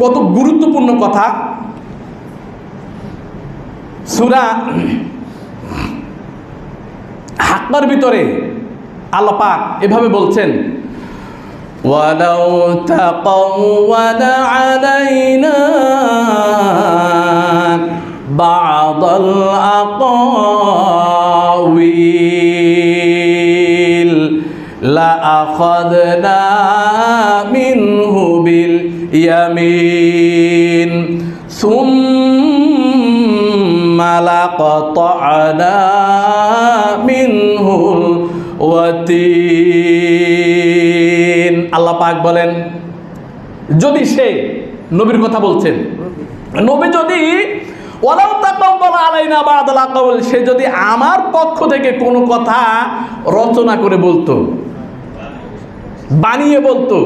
কত গুরুত্বপূর্ণ কথা। সূরা হাক্কার ভিতরে আল্লাহ পাক এভাবে বলছেন, ওয়ালাউ তাকাওয়ালা আলাইনা বা'দাল আকাওয়িল লাআখাযনা মিনহু বিল ইয়ামিন সুম্মা লাকাতা'না মিনহুল ওয়াতিন। আল্লাহ পাক বলেন, যদি সে, নবীর কথা বলছেন, নবী যদি ওয়ালাউ তাকাওয়ালা আলাইনা বা'দাল আকাওয়িল, সে যদি আমার পক্ষ থেকে কোনো কথা রচনা করে বলতো, বানিয়ে বলতো,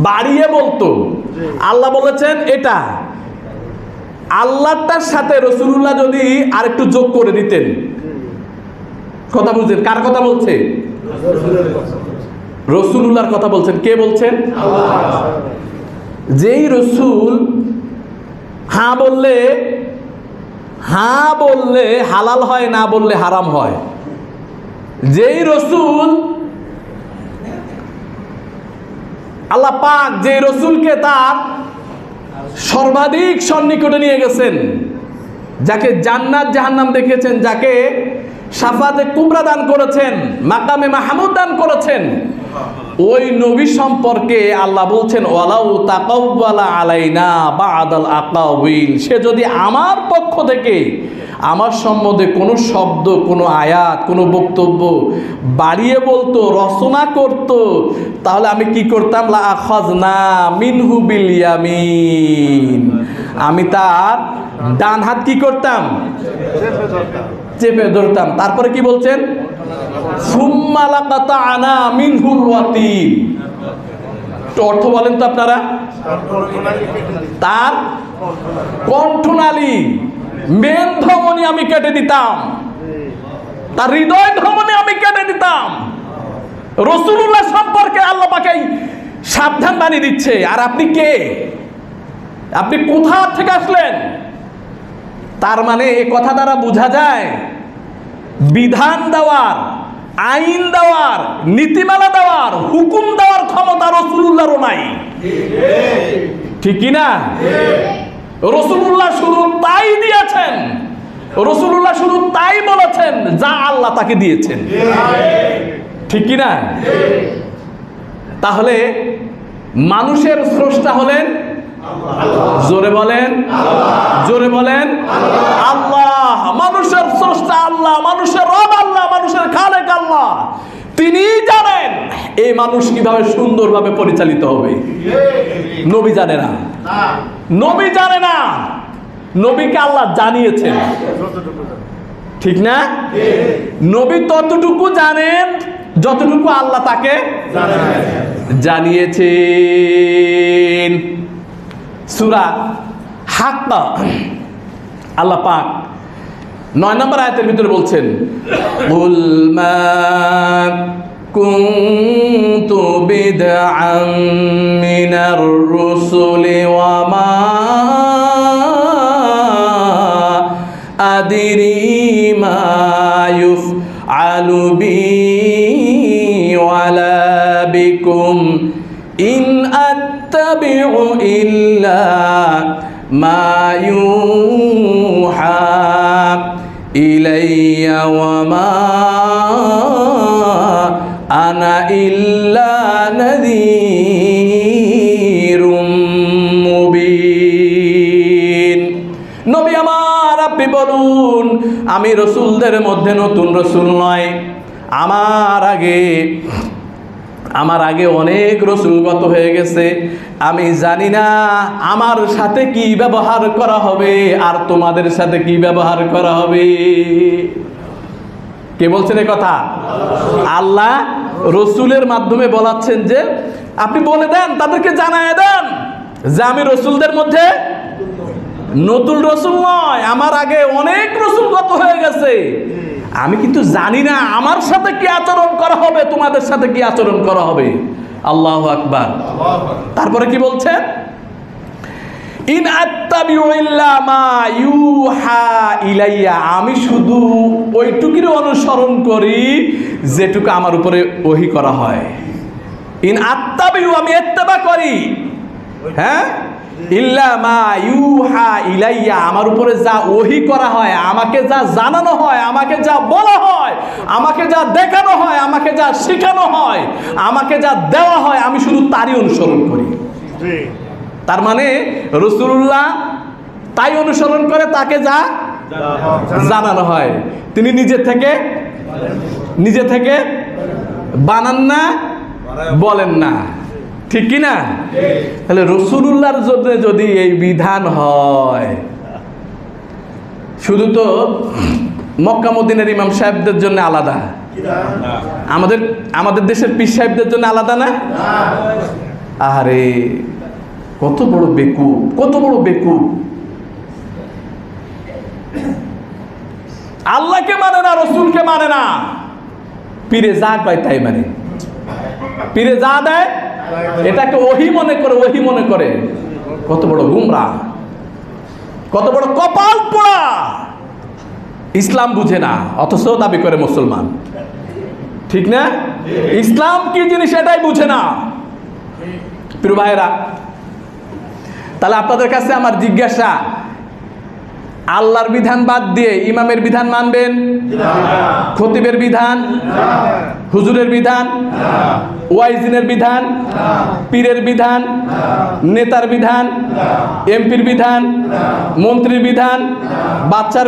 বাড়িয়ে বলতো, আল্লাহ বলেছেন এটা আল্লাহটার সাথে রাসূলুল্লাহ যদি আরেকটু যোগ করে দিতেন। কথা বুঝছেন? কার কথা বলছে? রাসূলুল্লাহর কথা বলছেন। কে বলছেন? আল্লাহ। যেই রাসূল হ্যাঁ বললে হালাল হয়, না বললে হারাম হয়, যেই রাসূল আল্লাহ পাক যে রাসূলকে তার সর্বাধিক সন্নিকটে নিয়ে গেছেন, যাকে জান্নাত জাহান্নাম দেখিয়েছেন, যাকে শাফাতে কুবরা দান করেছেন, মাকামে মাহমুদ দান করেছেন, ওই নবী সম্পর্কে আল্লাহ বলছেন ওয়ালাউ তাকাওয়ালা আলাইনা বা'দাল আকাওয়িল, সে যদি আমার পক্ষ থেকে আমার সম্বন্ধে কোনো শব্দ, কোনো আয়াত, কোনো বক্তব্য বাড়িয়ে বলতো, রচনা করত, তাহলে আমি কি করতাম? লাআখাযনা মিনহু বিল ইয়ামিন, আমি তার ডান হাত কি করতাম? চেপে ধরতাম। তারপরে কি বলছেন? সুম্মা লাকাতা'না মিনহুল ওয়াতিন। অর্থ বলেন তো আপনারা? তার কণ্ঠনালী, মেন ধমনী আমি কেটে দিতাম, তার হৃদয় ধমনী আমি কেটে দিতাম। রাসূলুল্লাহ সম্পর্কে আল্লাহ পাক সাবধান বানিয়ে দিচ্ছে। আর আপনি কে? আপনি কোথা থেকে আসলেন? তার মানে এই কথা দ্বারা বোঝা যায় বিধান দেওয়ার, আইন দেওয়ার, নীতিমালা দেওয়ার, হুকুম দেওয়ার ক্ষমতা রাসূলুল্লাহরও নাই। ঠিক কি না? রাসূলুল্লাহ শুধু তাই দিয়েছেন, রাসূলুল্লাহ শুধু তাই বলেছেন যা আল্লাহ তাকে দিয়েছেন। ঠিক কি না? তাহলে মানুষের স্রষ্টা হলেন আল্লাহ। জোরে বলেন আল্লাহ, জোরে বলেন আল্লাহ। মানুষের স্রষ্টা আল্লাহ, মানুষের রব আল্লাহ, মানুষের খালেক আল্লাহ। তিনি জানেন এই মানুষ কিভাবে সুন্দরভাবে পরিচালিত হবে। নবী জানে না, নবী জানে না, নবীকে আল্লাহ জানিয়েছেন। ঠিক না? নবী ততটুকু জানেন যতটুকু আল্লাহ তাকে জানিয়েছেন। সূরা হাক্কা আল্লাহ পাক 9 নম্বর আয়াতের ভিতরে বলছেন, কুল মা কুনতু বিদআন মিনার রুসুলি ওয়া মা আদরি মা ইউফআলু বি ওয়ালা বিকুম ইন আত্তাবিউ ইল্লা মা ইউহা ইলাইয়া ওয়া মা আনা ইল্লা নাযীরুম মুবিন। নবী আমার, আপনি বলুন আমি রাসূলদের মধ্যে নতুন রাসূল নয়। আমার আগে অনেক রাসূলগত হয়ে গেছে। আমি জানি না আমার সাথে কি ব্যবহার করা হবে আর তোমাদের সাথে কি ব্যবহার করা হবে। কে বলছেন এই কথা? আল্লাহ রাসূলের মাধ্যমে বলাচ্ছেন যে আপনি বলে দেন, তাদেরকে জানায় দেন যে আমি রাসূলদের মধ্যে নতুন রাসূল নয়, আমার আগে অনেক রাসূলগত হয়ে গেছে। আমি কিন্তু জানি না আমার সাথে কি আচরণ করা হবে, তোমাদের সাথে কি আচরণ করা হবে। আল্লাহু আকবার। তারপরে কি বলছেন? ইন আত্তাবিউ ইল্লা মা ইউহা ইলাইয়া, আমি শুধু ওইটুকুর অনুসরণ করি যেটুকু আমার উপরে ওহী করা হয়। ইন আত্তাবিউ, আমি ইত্তেবা করি, হ্যাঁ, ইল্লা মা ইউহা ইলাইয়া, আমার উপরে যা ওহী করা হয়, আমাকে যা জানানো হয়, আমাকে যা বলা হয়, আমাকে যা দেখানো হয়, আমাকে যা শেখানো হয়, আমাকে যা দেওয়া হয়, আমি শুধু তারই অনুসরণ করি। তার মানে রাসূলুল্লাহ তাই অনুসরণ করে, তাকে যা জানানো হয়। তিনি নিজে থেকে বানান না, বলেন না, ঠিক কি না? তাহলে রাসূলুল্লাহর জন্য যদি এই বিধান হয়, শুধু তো মক্কা মদিনার ইমাম সাহেবদের জন্য আলাদা, আমাদের দেশের পীর সাহেবদের জন্য আলাদা না? আরে কত বড় বেকুব, কত বড় বেকুব! আল্লাহকে মানে না, রসুলকে মানে না, পীরে যা পায় তাই মানে। পীরে যা দেয় এটাকে ওহী মনে করে। কত বড় গুমরা, কত বড় কপাল পোড়া! ইসলাম বুঝে না, অথচ দাবি করে মুসলমান, ঠিক না? ইসলাম কি জিনিস এটাই বুঝে না। প্রিয় ভাইয়েরা, তাহলে আপনাদের কাছে আমার জিজ্ঞাসা, আল্লাহর বিধান বাদ দিয়ে ইমামের বিধান মানবেন? খতিবের বিধান, হুজুরের বিধান, ওয়াইজিনের বিধান, পীরের বিধান, নেতার বিধান, এমপির বিধান, মন্ত্রীর বিধান, বাচ্চার